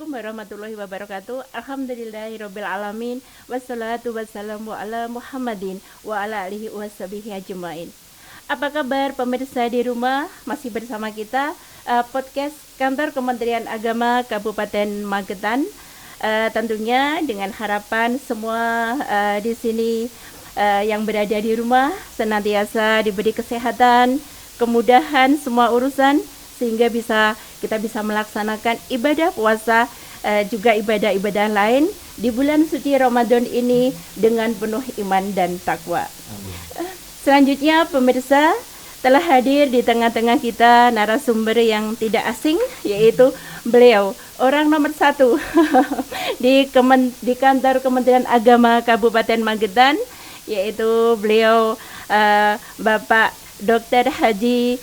Assalamualaikum warahmatullahi wabarakatuh. Alhamdulillahirabbil alamin wassalatu wassalamu ala Muhammadin wa ala alihi washabihi ajmain. Apa kabar pemirsa di rumah? Masih bersama kita podcast Kantor Kementerian Agama Kabupaten Magetan. Tentunya dengan harapan semua di sini yang berada di rumah senantiasa diberi kesehatan, kemudahan semua urusan sehingga kita bisa melaksanakan ibadah puasa juga ibadah-ibadah lain di bulan suci Ramadan ini dengan penuh iman dan takwa. Selanjutnya pemirsa, telah hadir di tengah-tengah kita narasumber yang tidak asing, yaitu beliau orang nomor 1 di kantor Kementerian Agama Kabupaten Magetan, yaitu beliau Bapak Dr. Haji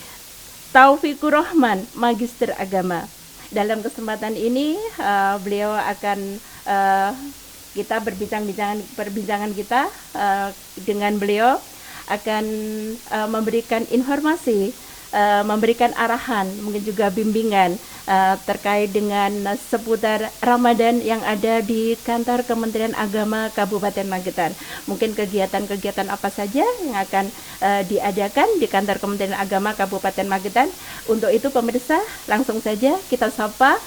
Taufikur Rahman, Magister Agama. Dalam kesempatan ini beliau akan kita perbincangan kita dengan beliau akan memberikan informasi, memberikan arahan, mungkin juga bimbingan terkait dengan seputar Ramadan yang ada di kantor Kementerian Agama Kabupaten Magetan. Mungkin kegiatan-kegiatan apa saja yang akan diadakan di kantor Kementerian Agama Kabupaten Magetan. Untuk itu pemirsa, langsung saja kita sapa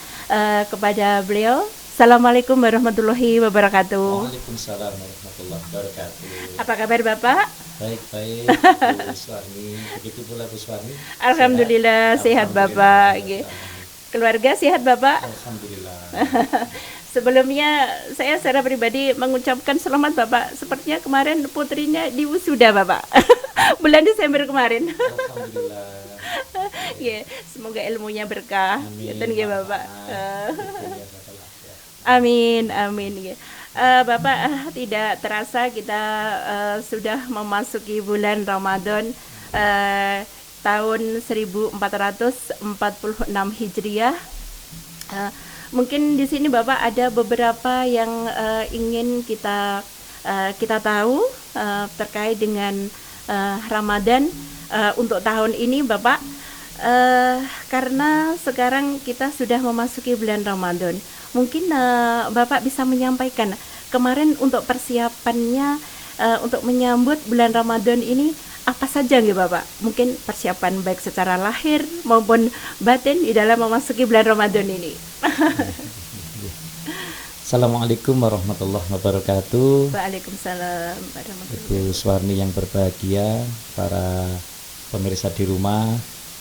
kepada beliau. Assalamualaikum warahmatullahi wabarakatuh. Waalaikumsalam warahmatullahi wabarakatuh. Apa kabar Bapak? Baik, Bu Suwarni. Begitu pula Bu Suwarni. Alhamdulillah sehat Bapak. Keluarga sehat Bapak? Alhamdulillah. Sebelumnya saya secara pribadi mengucapkan selamat Bapak. Sepertinya kemarin putrinya diwisuda Bapak. Bulan Desember kemarin. Alhamdulillah. Semoga ilmunya berkah. Amin. Ya Bapak. Amin. Bapak, tidak terasa kita sudah memasuki bulan Ramadan tahun 1446 Hijriah. Mungkin di sini Bapak ada beberapa yang ingin kita tahu terkait dengan Ramadan untuk tahun ini Bapak. Karena sekarang kita sudah memasuki bulan Ramadan. Mungkin Bapak bisa menyampaikan kemarin untuk persiapannya untuk menyambut bulan Ramadan ini apa saja nggih Bapak? Mungkin persiapan baik secara lahir maupun batin di dalam memasuki bulan Ramadan ini. Assalamualaikum warahmatullahi wabarakatuh. Waalaikumsalam warahmatullahi wabarakatuh. Ibu Suwarni yang berbahagia, para pemirsa di rumah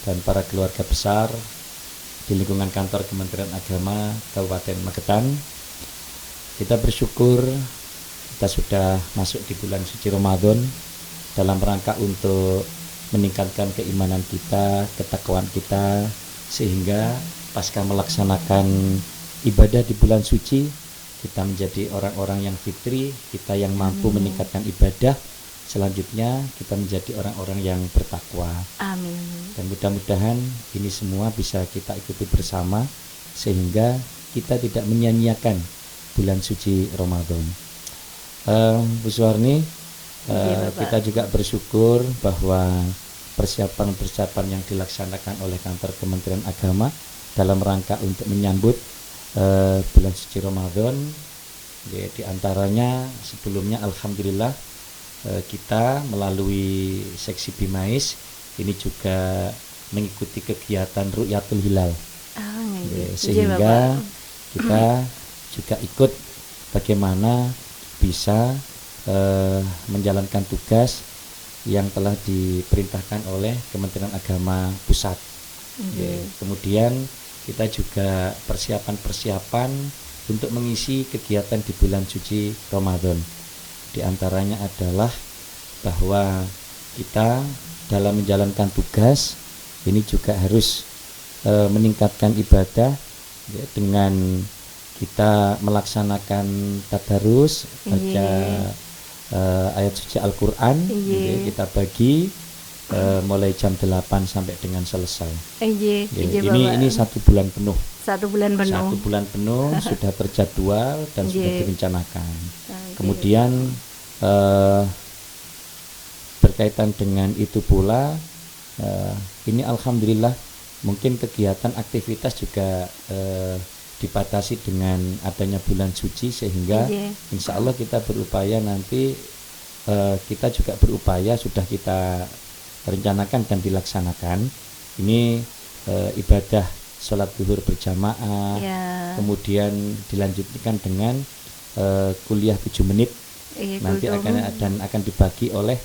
dan para keluarga besar di lingkungan kantor Kementerian Agama Kabupaten Magetan. Kita bersyukur kita sudah masuk di bulan suci Ramadan dalam rangka untuk meningkatkan keimanan kita, ketakwaan kita, sehingga pasca melaksanakan ibadah di bulan suci kita menjadi orang-orang yang fitri, kita yang mampu meningkatkan ibadah. Selanjutnya kita menjadi orang-orang yang bertakwa. Amin. Dan mudah-mudahan ini semua bisa kita ikuti bersama sehingga kita tidak menyia-nyiakan bulan suci Ramadan. Bu Suwarni, kita juga bersyukur bahwa persiapan-persiapan yang dilaksanakan oleh kantor Kementerian Agama dalam rangka untuk menyambut bulan suci Ramadan, di antaranya sebelumnya alhamdulillah kita melalui seksi Bimais ini juga mengikuti kegiatan Ru'yatul Hilal. Sehingga kita juga ikut bagaimana bisa menjalankan tugas yang telah diperintahkan oleh Kementerian Agama Pusat. Kemudian kita juga persiapan untuk mengisi kegiatan di bulan suci Ramadan. Di antaranya adalah bahwa kita dalam menjalankan tugas ini juga harus meningkatkan ibadah dengan kita melaksanakan tadarus, baca ayat suci Al-Quran. Kita bagi mulai jam 8 sampai dengan selesai. Ini 1 bulan penuh. 1 bulan penuh. 1 bulan penuh sudah terjadwal dan sudah direncanakan. Kemudian berkaitan dengan itu pula ini alhamdulillah mungkin kegiatan aktivitas juga dibatasi dengan adanya bulan suci, sehingga insya Allah kita berupaya nanti kita juga berupaya sudah kita rencanakan dan dilaksanakan ini ibadah sholat zuhur berjamaah, kemudian dilanjutkan dengan kuliah 7 menit nanti akan dibagi oleh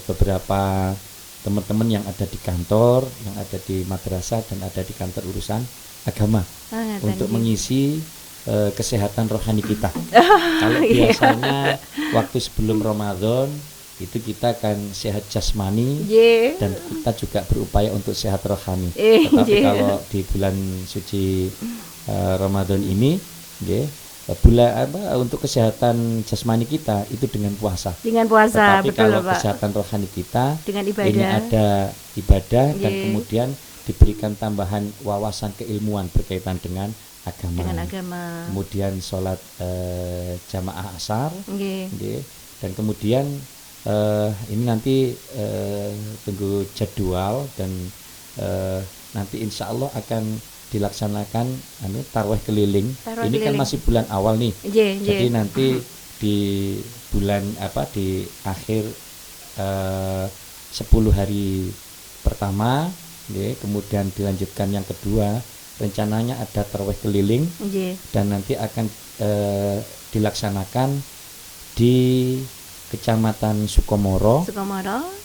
beberapa teman-teman yang ada di kantor, yang ada di madrasah dan ada di kantor urusan agama untuk mengisi kesehatan rohani kita. Kalau biasanya waktu sebelum Ramadan itu kita akan sehat jasmani dan kita juga berupaya untuk sehat rohani. Tetapi kalau di bulan suci Ramadan ini, untuk kesehatan jasmani kita itu dengan puasa. Tetapi betul, kalau Pak, kesehatan rohani kita dengan ibadah. Ini ada ibadah dan kemudian diberikan tambahan wawasan keilmuan berkaitan dengan agama. Kemudian sholat jamaah asar, dan kemudian ini nanti tunggu jadwal dan nanti insya Allah akan dilaksanakan tarawih keliling. Ini kan masih bulan awal nih. Jadi nanti di bulan di akhir 10 hari pertama, kemudian dilanjutkan yang kedua. Rencananya ada tarawih keliling dan nanti akan dilaksanakan di Kecamatan Sukomoro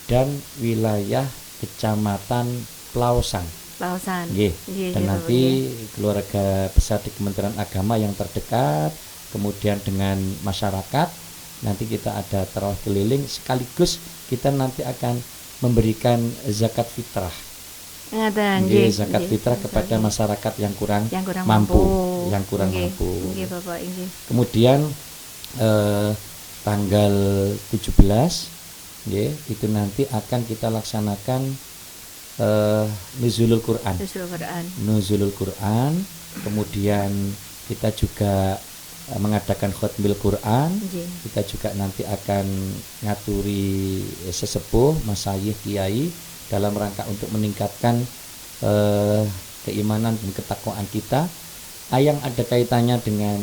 dan wilayah Kecamatan Plausan. Dan nanti keluarga besar di Kementerian Agama yang terdekat, kemudian dengan masyarakat, nanti kita ada tarawih keliling sekaligus kita nanti akan memberikan zakat fitrah. Zakat fitrah kepada masyarakat yang kurang mampu. Kemudian tanggal 17 itu nanti akan kita laksanakan Nuzulul Quran. Kemudian kita juga mengadakan khotmil Quran. Kita juga nanti akan ngaturi sesepuh, masyayikh, kiai dalam rangka untuk meningkatkan keimanan dan ketakwaan kita yang ada kaitannya dengan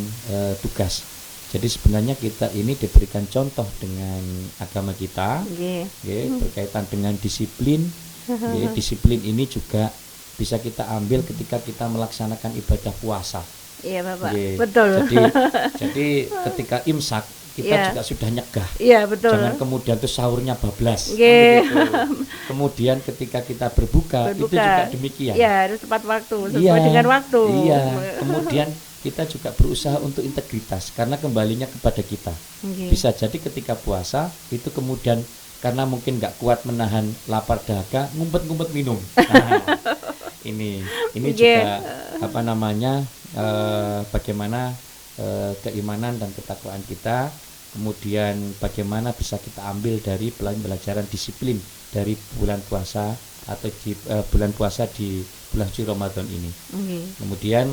tugas. Jadi sebenarnya kita ini diberikan contoh dengan agama kita, berkaitan dengan disiplin. Disiplin ini juga bisa kita ambil ketika kita melaksanakan ibadah puasa. Iya, Bapak. Betul. Jadi ketika imsak kita juga sudah nyegah. Betul. Jangan kemudian tuh sahurnya bablas. Kemudian ketika kita berbuka itu juga demikian. Harus tepat waktu, sesuai dengan waktu. Kemudian kita juga berusaha untuk integritas karena kembalinya kepada kita. Bisa jadi ketika puasa itu kemudian karena mungkin nggak kuat menahan lapar dahaga, ngumpet-ngumpet minum. Ini juga bagaimana keimanan dan ketakwaan kita, kemudian bagaimana bisa kita ambil dari pelajaran disiplin dari bulan puasa atau di bulan puasa di bulan suci Ramadan ini. Kemudian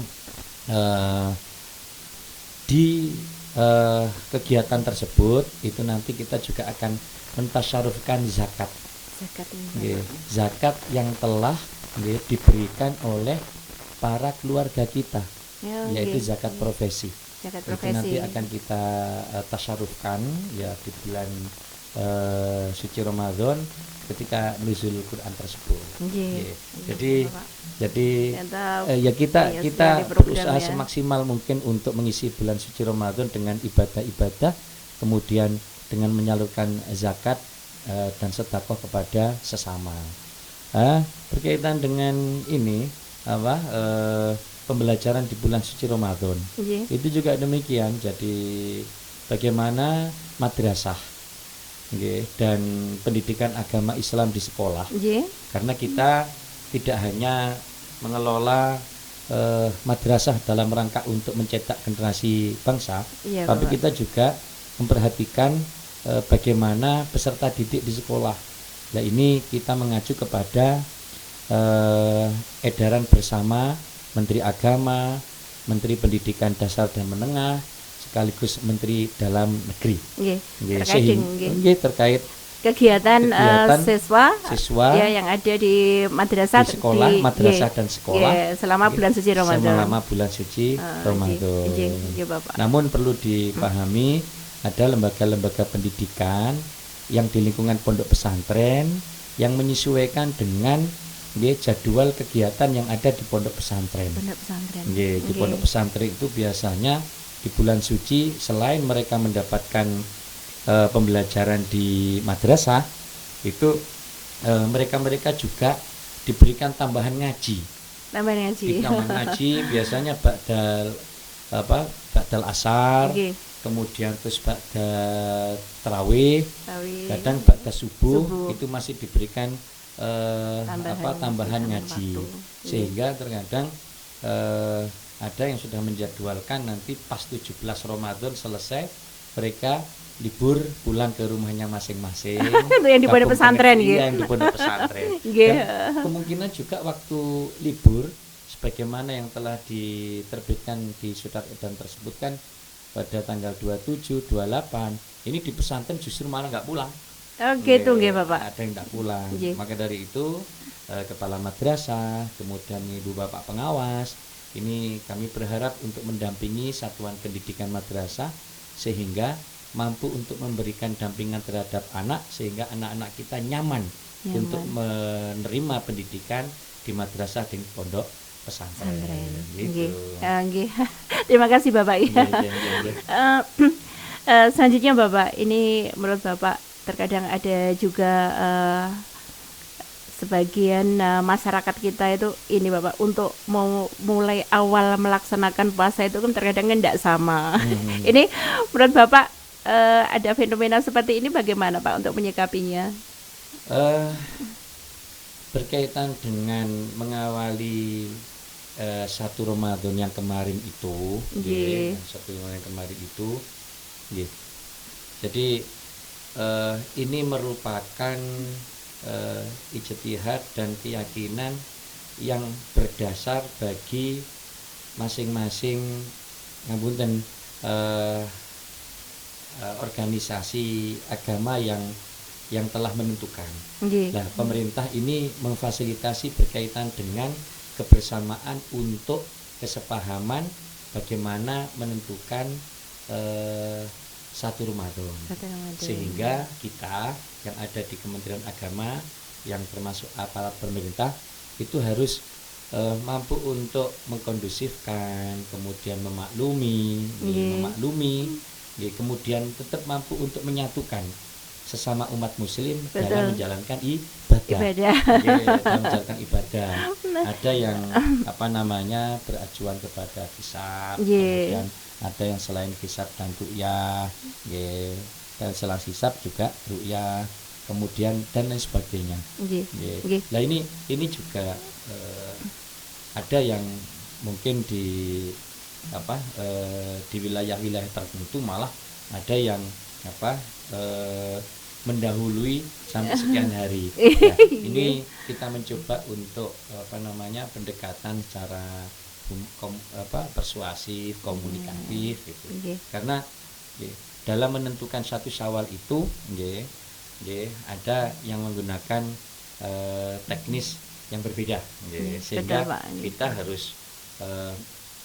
di kegiatan tersebut itu nanti kita juga akan mentasyarufkan zakat yang telah diberikan oleh para keluarga kita, yaitu zakat profesi. Itu nanti akan kita tasyarufkan di bulan suci Ramadan ketika nuzul Quran tersebut. Jadi kita berusaha semaksimal mungkin untuk mengisi bulan suci Ramadan dengan ibadah-ibadah, kemudian dengan menyalurkan zakat dan sedekah kepada sesama. Berkaitan dengan ini pembelajaran di bulan suci Ramadan. Itu juga demikian. Jadi bagaimana madrasah dan pendidikan agama Islam di sekolah. Karena kita tidak hanya mengelola madrasah dalam rangka untuk mencetak generasi bangsa, tapi kita juga memperhatikan bagaimana peserta didik di sekolah. Nah, ini kita mengacu kepada edaran bersama Menteri Agama, Menteri Pendidikan Dasar dan Menengah, sekaligus Menteri Dalam Negeri. Terkait kegiatan siswa siswa ya yang ada di madrasah di sekolah, madrasah dan sekolah selama bulan suci Ramadan. Selama bulan suci Ramadan. Bapak. Namun perlu dipahami ada lembaga-lembaga pendidikan yang di lingkungan pondok pesantren yang menyesuaikan dengan jadwal kegiatan yang ada di pondok pesantren. Di pondok pesantren itu biasanya di bulan suci selain mereka mendapatkan pembelajaran di madrasah, itu mereka juga diberikan tambahan ngaji. Tambahan ngaji biasanya ba'dal asar, kemudian terus ba'da tarawih, kadang ba'da subuh itu masih diberikan tambahan ngaji. Sehingga terkadang ada yang sudah menjadwalkan nanti pas 17 Ramadan selesai mereka libur pulang ke rumahnya masing-masing. Itu yang di pondok pesantren gitu. Yang di pondok pesantren. Dan kemungkinan juga waktu libur sebagaimana yang telah diterbitkan di surat edaran tersebut kan pada tanggal 27, 28 ini di pesantren justru malah nggak pulang. Gitu nggih Bapak. Ada yang nggak pulang. Maka dari itu kepala madrasah, kemudian ibu bapak pengawas, ini kami berharap untuk mendampingi satuan pendidikan madrasah sehingga mampu untuk memberikan dampingan terhadap anak sehingga anak-anak kita nyaman untuk menerima pendidikan di madrasah di pondok pesantren. Gitu. Terima kasih Bapak. Selanjutnya Bapak, ini menurut Bapak terkadang ada juga sebagian masyarakat kita itu ini Bapak untuk mau mulai awal melaksanakan puasa itu kan terkadang tidak sama. Ini menurut Bapak ada fenomena seperti ini bagaimana Pak untuk menyikapinya? Berkaitan dengan mengawali satu Ramadan yang kemarin itu, jadi ini merupakan ijtihad dan keyakinan yang berdasar bagi masing-masing organisasi agama yang telah menentukan. Nah, pemerintah ini memfasilitasi berkaitan dengan kebersamaan untuk kesepahaman bagaimana menentukan satu Ramadan. Sehingga kita yang ada di Kementerian Agama yang termasuk aparat pemerintah itu harus mampu untuk mengkondusifkan, kemudian memaklumi, kemudian tetap mampu untuk menyatukan sesama umat muslim dalam menjalankan ibadah. Dalam menjalankan ibadah. Ada yang beracuan kepada hisab, kemudian ada yang selain hisab dan ru'yah, dan selain hisab juga ru'yah, kemudian dan lain sebagainya. Nah ini juga ada yang mungkin di wilayah-wilayah tertentu malah ada yang mendahului sampai sekian hari. Nah, ini kita mencoba untuk pendekatan secara persuasif, komunikatif gitu. Karena dalam menentukan satu Syawal itu ada yang menggunakan teknis yang berbeda, sehingga kita harus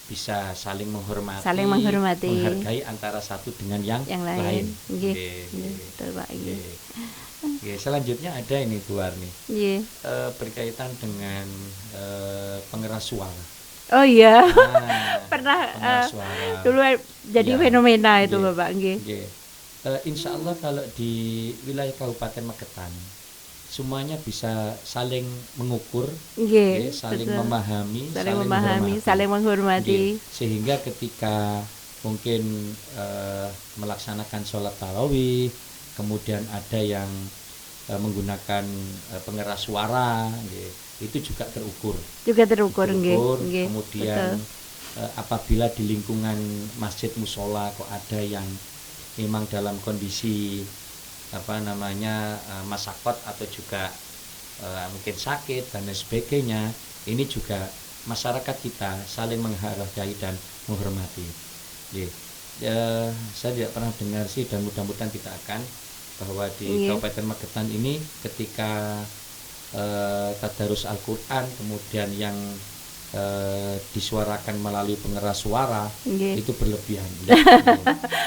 bisa saling menghormati, menghargai antara satu dengan yang lain. Selanjutnya ada ini Bu Arni, berkaitan dengan pengeras suara. Oh iya, pernah dulu jadi fenomena itu Bapak. Insya Allah kalau di wilayah Kabupaten Magetan semuanya bisa saling mengukur, saling memahami, saling menghormati. Sehingga ketika mungkin melaksanakan sholat tarawih, kemudian ada yang menggunakan pengeras suara, itu juga terukur. Kemudian apabila di lingkungan masjid musola kok ada yang memang dalam kondisi masakot atau juga mungkin sakit dan lain sebagainya, ini juga masyarakat kita saling menghargai dan menghormati. Saya tidak pernah dengar sih, dan mudah-mudahan tidak akan bahwa di Nggih. Kabupaten Magetan ini ketika tadarus Al-Quran kemudian yang disuarakan melalui pengeras suara Nggih. itu berlebihan. Nggih.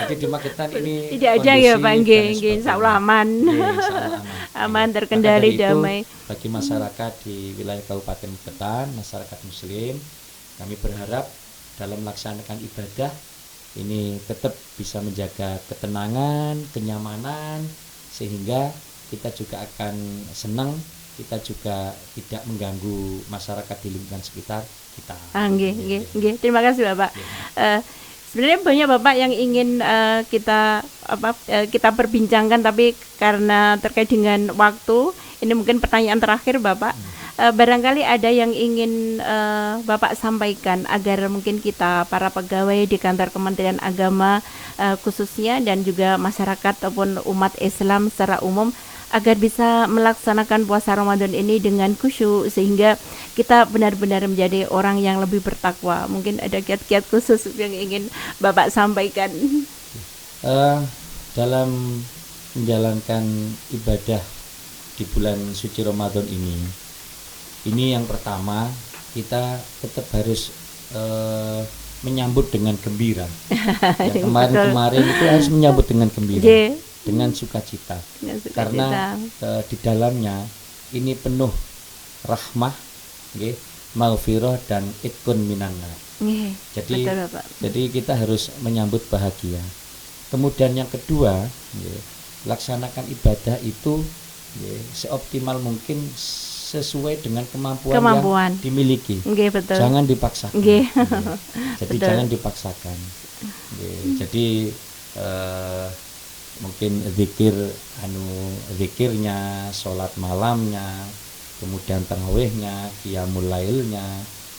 Jadi di Magetan ini Tidak ada ya Pak, kondusif nggih, dan nggih, sebagainya. insyaallah aman. Nggih, insyaallah aman. Aman, Nggih. terkendali, Maka dari itu, damai. bagi masyarakat di wilayah Kabupaten Magetan, masyarakat Muslim, kami berharap dalam melaksanakan ibadah ini tetap bisa menjaga ketenangan, kenyamanan, sehingga kita juga akan senang, kita juga tidak mengganggu masyarakat di lingkungan sekitar kita. Nggih. Terima kasih Bapak. Sebenarnya banyak Bapak yang ingin kita perbincangkan, tapi karena terkait dengan waktu, ini mungkin pertanyaan terakhir Bapak. Barangkali ada yang ingin Bapak sampaikan agar mungkin kita para pegawai di kantor Kementerian Agama khususnya dan juga masyarakat ataupun umat Islam secara umum agar bisa melaksanakan puasa Ramadan ini dengan khusyuk sehingga kita benar-benar menjadi orang yang lebih bertakwa. Mungkin ada kiat-kiat khusus yang ingin Bapak sampaikan. Dalam menjalankan ibadah di bulan suci Ramadan ini yang pertama kita tetap harus menyambut dengan gembira. Yang kemarin-kemarin itu harus menyambut dengan gembira, dengan sukacita. Karena di dalamnya ini penuh rahmah, maghfirah dan itqun minannar. Jadi kita harus menyambut bahagia. Kemudian yang kedua, laksanakan ibadah itu seoptimal mungkin sesuai dengan kemampuan yang dimiliki. Betul. Jangan dipaksakan. Jadi Betul. jangan dipaksakan. Jadi mungkin zikirnya, sholat malamnya, kemudian tarawihnya, qiyamul lailnya,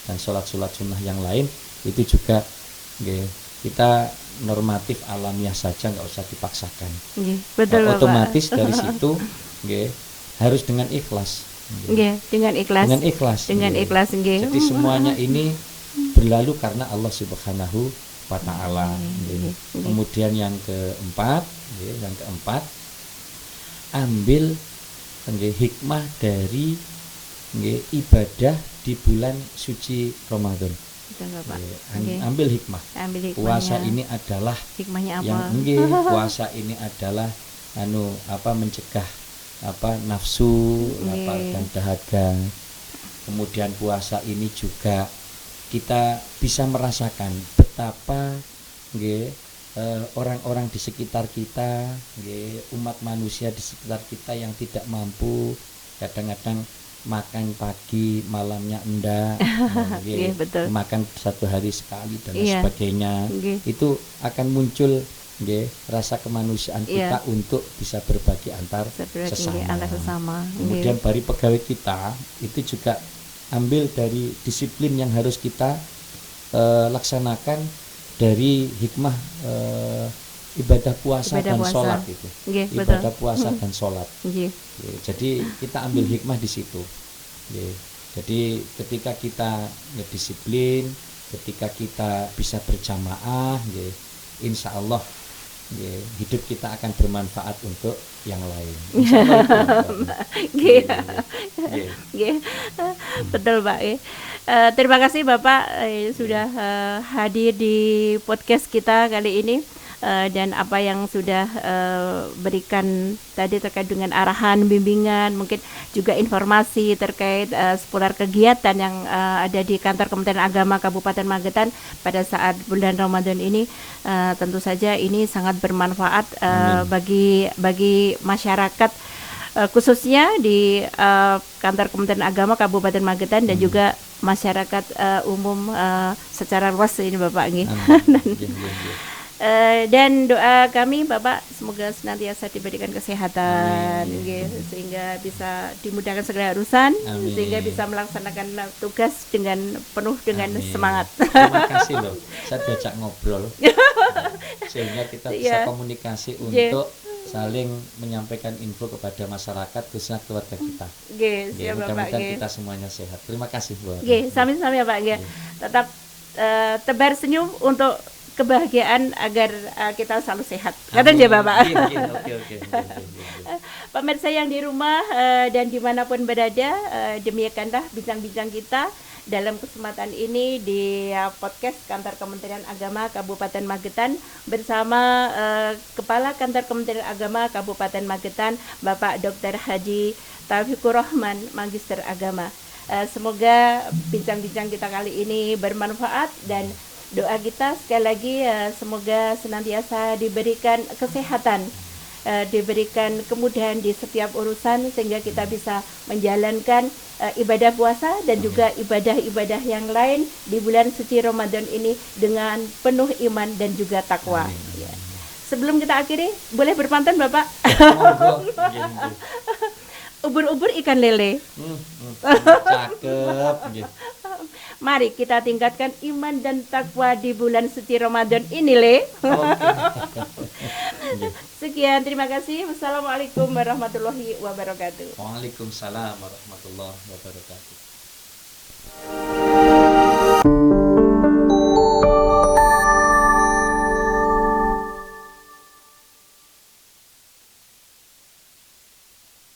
dan sholat sunnah yang lain itu juga kita normatif alamiah saja, nggak usah dipaksakan. Betul, otomatis Bapak. dari situ harus dengan ikhlas. Dengan ikhlas. Jadi semuanya ini berlalu karena Allah Subhanahu wa Ta'ala. Kemudian yang keempat, ambil hikmah dari ibadah di bulan suci Ramadan. Ambil hikmah. Puasa ini adalah hikmahnya apa? Puasa ini adalah mencegah nafsu, lapar dan dahaga. Kemudian puasa ini juga kita bisa merasakan betapa orang-orang di sekitar kita, umat manusia di sekitar kita yang tidak mampu, kadang-kadang makan pagi malamnya enggak, makan satu hari sekali dan sebagainya. Itu akan muncul rasa kemanusiaan kita untuk bisa berbagi antar sesama. Kemudian bagi pegawai kita itu juga ambil dari disiplin yang harus kita laksanakan dari hikmah ibadah puasa dan sholat itu. Ibadah puasa dan sholat. Jadi kita ambil hikmah di situ. Jadi ketika kita disiplin, ketika kita bisa berjamaah, insya Allah hidup kita akan bermanfaat untuk yang lain. Betul Pak. Terima kasih Bapak sudah hadir di podcast kita kali ini. Dan apa yang sudah berikan tadi terkait dengan arahan, bimbingan, mungkin juga informasi terkait seputar kegiatan yang ada di kantor Kementerian Agama Kabupaten Magetan pada saat bulan Ramadan ini, tentu saja ini sangat bermanfaat bagi masyarakat, khususnya di kantor Kementerian Agama Kabupaten Magetan dan juga masyarakat umum secara luas ini Bapak. Dan doa kami Bapak semoga senantiasa diberikan kesehatan, sehingga bisa dimudahkan segala urusan, sehingga bisa melaksanakan tugas dengan penuh dengan semangat. Terima kasih loh, saya diajak ngobrol sehingga kita bisa komunikasi untuk saling menyampaikan info kepada masyarakat khususnya keluarga kita. Mudah-mudahan kita semuanya sehat. Terima kasih Bu. Sami-sami ya Pak. Tetap tebar senyum untuk kebahagiaan agar kita selalu sehat. Kata aja Bapak. Oke. Pemirsa yang di rumah dan dimanapun berada, demikianlah bincang-bincang kita dalam kesempatan ini di podcast Kantor Kementerian Agama Kabupaten Magetan bersama Kepala Kantor Kementerian Agama Kabupaten Magetan, Bapak Dr. Haji Taufikur Rahman, Magister Agama. Semoga bincang-bincang kita kali ini bermanfaat dan doa kita sekali lagi semoga senantiasa diberikan kesehatan, diberikan kemudahan di setiap urusan sehingga kita bisa menjalankan ibadah puasa dan juga ibadah-ibadah yang lain di bulan suci Ramadan ini dengan penuh iman dan juga takwa. Ya. Sebelum kita akhiri, boleh berpantun Bapak? Ubur-ubur ikan lele. Cakep. Mari kita tingkatkan iman dan takwa di bulan suci Ramadan ini, Le. Sekian, terima kasih. Wassalamualaikum warahmatullahi wabarakatuh. Waalaikumsalam warahmatullahi wabarakatuh.